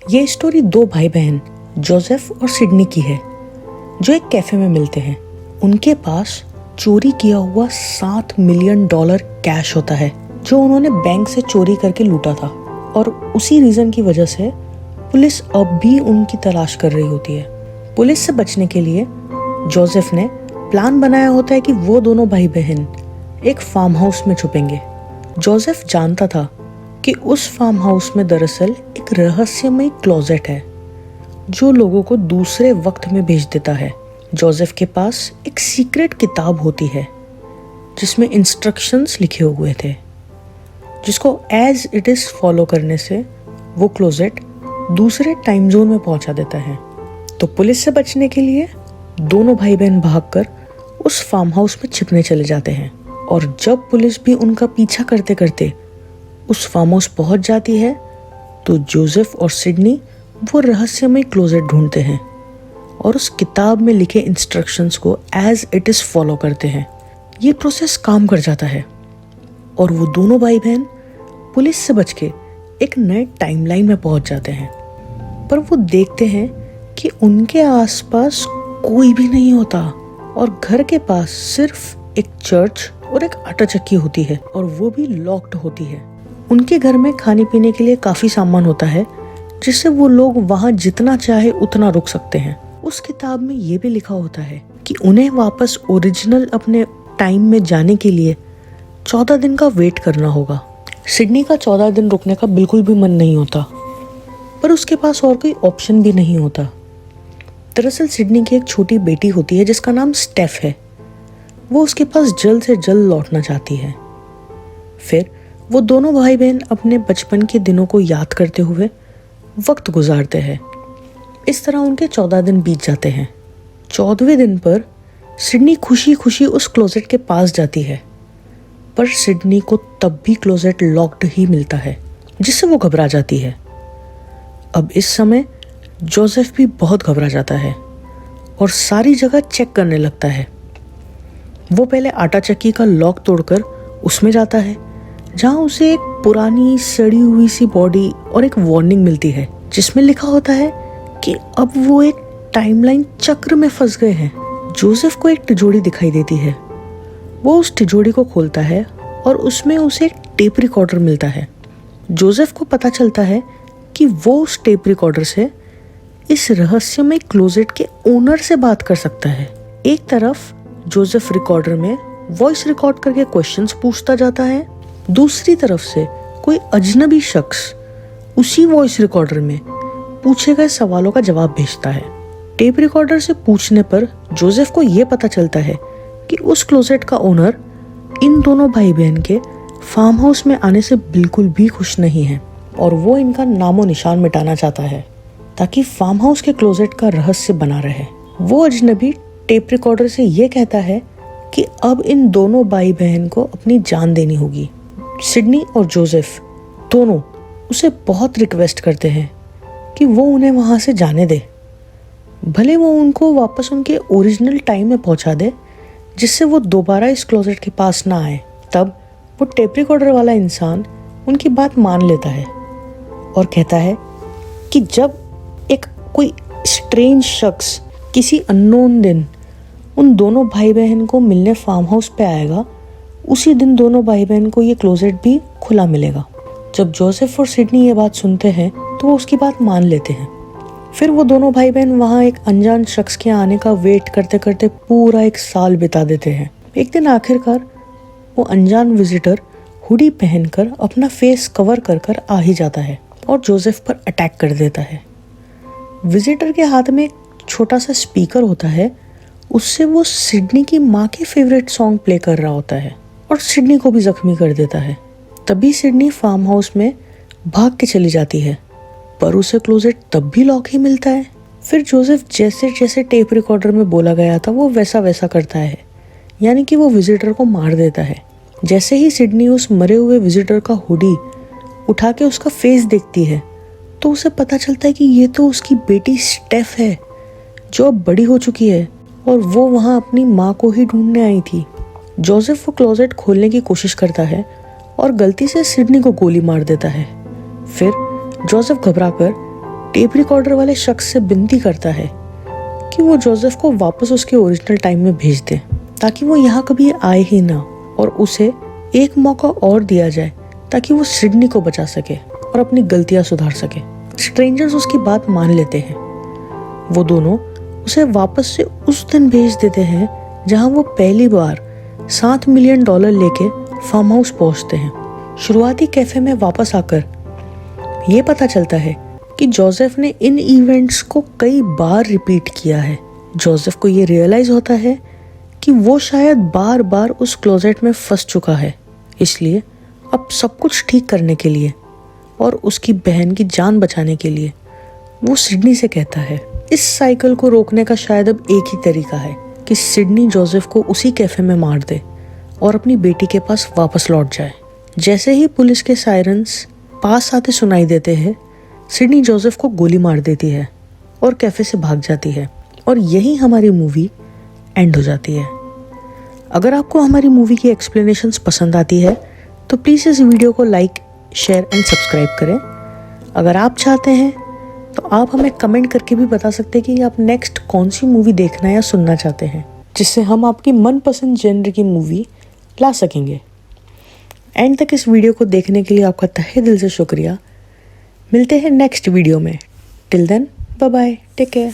ये स्टोरी दो भाई बहन जोसेफ और सिडनी की है जो एक कैफे में मिलते हैं। उनके पास चोरी किया हुआ $7 मिलियन कैश होता है जो उन्होंने बैंक से चोरी करके लूटा था, और उसी रीजन की वजह से पुलिस अब भी उनकी तलाश कर रही होती है। पुलिस से बचने के लिए जोसेफ ने प्लान बनाया होता है कि वो दोनों भाई बहन एक फार्म हाउस में छुपेंगे। जोसेफ जानता था कि उस फार्म हाउस में दरअसल एक रहस्यमय क्लोजेट है जो लोगों को दूसरे वक्त में भेज देता है। जोसेफ के पास एक सीक्रेट किताब होती है जिसमें इंस्ट्रक्शंस लिखे हुए थे, जिसको एज इट इज फॉलो करने से वो क्लोजेट दूसरे टाइम जोन में पहुंचा देता है। तो पुलिस से बचने के लिए दोनों भाई बहन भागकर उस फार्म हाउस में छिपने चले जाते हैं, और जब पुलिस भी उनका पीछा करते करते उस फार्म हाउस पहुंच जाती है तो जोसेफ और सिडनी वो रहस्यमय क्लोजेट ढूंढते हैं और उस किताब में लिखे इंस्ट्रक्शंस को एज इट इज फॉलो करते हैं। ये प्रोसेस काम कर जाता है और वो दोनों भाई बहन पुलिस से बच के एक नए टाइमलाइन में पहुंच जाते हैं। पर वो देखते हैं कि उनके आसपास कोई भी नहीं होता और घर के पास सिर्फ एक चर्च और एक आटा चक्की होती है, और वो भी लॉक्ड होती है। उनके घर में खाने पीने के लिए काफी सामान होता है जिससे वो लोग वहां जितना चाहे उतना रुक सकते हैं। उस किताब में ये भी लिखा होता है कि उन्हें वापस ओरिजिनल अपने टाइम में जाने के लिए 14 दिन का वेट करना होगा। सिडनी का 14 दिन रुकने का बिल्कुल भी मन नहीं होता, पर उसके पास और कोई ऑप्शन भी नहीं होता। दरअसल सिडनी की एक छोटी बेटी होती है जिसका नाम स्टेफ है। वो उसके पास जल्द से जल्द लौटना चाहती है। फिर वो दोनों भाई बहन अपने बचपन के दिनों को याद करते हुए वक्त गुजारते हैं। इस तरह उनके 14 दिन बीत जाते हैं। 14वें दिन पर सिडनी खुशी खुशी उस क्लोजेट के पास जाती है, पर सिडनी को तब भी क्लोजेट लॉक्ड ही मिलता है, जिससे वो घबरा जाती है। अब इस समय जोसेफ भी बहुत घबरा जाता है और सारी जगह चेक करने लगता है। वो पहले आटा चक्की का लॉक तोड़कर उसमें जाता है, जहां उसे एक पुरानी सड़ी हुई सी बॉडी और एक वार्निंग मिलती है जिसमें लिखा होता है कि अब वो एक टाइमलाइन चक्र में फंस गए हैं। जोसेफ को एक तिजोरी दिखाई देती है। वो उस तिजोरी को खोलता है और उसमें उसे एक टेप रिकॉर्डर मिलता है। जोसेफ को पता चलता है कि वो उस टेप रिकॉर्डर से इस रहस्यमय क्लोजेट के ओनर से बात कर सकता है। एक तरफ जोसेफ रिकॉर्डर में वॉइस रिकॉर्ड करके क्वेश्चंस पूछता जाता है, दूसरी तरफ से कोई अजनबी शख्स उसी वॉइस रिकॉर्डर में पूछे गए सवालों का जवाब भेजता है। टेप रिकॉर्डर से पूछने पर जोसेफ को यह पता चलता है कि उस क्लोजेट का ओनर इन दोनों भाई बहन के फार्म हाउस में आने से बिल्कुल भी खुश नहीं है, और वो इनका नामो निशान मिटाना चाहता है ताकि फार्म हाउस के क्लोजेट का रहस्य बना रहे। वो अजनबी टेप रिकॉर्डर से ये कहता है कि अब इन दोनों भाई बहन को अपनी जान देनी होगी। सिडनी और जोसेफ दोनों उसे बहुत रिक्वेस्ट करते हैं कि वो उन्हें वहां से जाने दे, भले वो उनको वापस उनके ओरिजिनल टाइम में पहुंचा दे जिससे वो दोबारा इस क्लोजेट के पास ना आए। तब वो टेप रिकॉर्डर वाला इंसान उनकी बात मान लेता है और कहता है कि जब एक कोई स्ट्रेंज शख्स किसी अननोन दिन उन दोनों भाई बहन को मिलने फार्म हाउस पे आएगा, उसी दिन दोनों भाई बहन को ये क्लोजेट भी खुला मिलेगा। जब जोसेफ और सिडनी ये बात सुनते हैं तो वो उसकी बात मान लेते हैं। फिर वो दोनों भाई बहन वहाँ एक अनजान शख्स के आने का वेट करते करते पूरा एक साल बिता देते हैं। एक दिन आखिरकार वो अनजान विजिटर हुडी पहनकर अपना फेस कवर कर कर आ ही जाता है और जोसेफ पर अटैक कर देता है। विजिटर के हाथ में एक छोटा सा स्पीकर होता है, उससे वो सिडनी की माँ के फेवरेट सॉन्ग प्ले कर रहा होता है और सिडनी को भी जख्मी कर देता है। तभी सिडनी फार्म हाउस में भाग के चली जाती है, पर उसे क्लोजेट तब भी लॉक ही मिलता है। फिर जोसेफ जैसे जैसे टेप रिकॉर्डर में बोला गया था वो वैसा वैसा करता है, यानी कि वो विजिटर को मार देता है। जैसे ही सिडनी उस मरे हुए विजिटर का हुडी उठा के उसका फेस देखती है तो उसे पता चलता है कि ये तो उसकी बेटी स्टेफ है जो अब बड़ी हो चुकी है और वो वहाँ अपनी माँ को ही ढूंढने आई थी। जोसेफ वो क्लोजेट खोलने की कोशिश करता है और गलती से सिडनी को गोली मार देता है। फिर जोसेफ घबराकर टेप रिकॉर्डर वाले शख्स से विनती करता है कि वो जोसेफ को वापस उसके ओरिजिनल टाइम में भेज दे ताकि वो यहाँ कभी आए ही ना, और उसे एक मौका और दिया जाए ताकि वो सिडनी को बचा सके और अपनी गलतियां सुधार सके। स्ट्रेंजर्स उसकी बात मान लेते हैं। वो दोनों उसे वापस से उस दिन भेज देते हैं जहां वो पहली बार $7 मिलियन लेके फार्म हाउस पहुंचते हैं। शुरुआती कैफे में वापस आकर ये पता चलता है कि जोसेफ ने इन इवेंट्स को कई बार रिपीट किया है। जोसेफ को ये रियलाइज होता है कि वो शायद बार बार उस क्लोजेट में फंस चुका है, इसलिए अब सब कुछ ठीक करने के लिए और उसकी बहन की जान बचाने के लिए वो सिडनी से कहता है। इस साइकिल को रोकने का शायद अब एक ही तरीका है कि सिडनी जोसेफ को उसी कैफे में मार दे और अपनी बेटी के पास वापस लौट जाए। जैसे ही पुलिस के सायरन्स पास आते सुनाई देते हैं, सिडनी जोसेफ को गोली मार देती है और कैफे से भाग जाती है, और यही हमारी मूवी एंड हो जाती है। अगर आपको हमारी मूवी की एक्सप्लेनेशंस पसंद आती है तो प्लीज़ इस वीडियो को लाइक, शेयर एंड सब्सक्राइब करें। अगर आप चाहते हैं तो आप हमें कमेंट करके भी बता सकते हैं कि आप नेक्स्ट कौन सी मूवी देखना या सुनना चाहते हैं, जिससे हम आपकी मनपसंद जेनर की मूवी ला सकेंगे। एंड तक इस वीडियो को देखने के लिए आपका तहे दिल से शुक्रिया। मिलते हैं नेक्स्ट वीडियो में। Till then, bye bye, take care.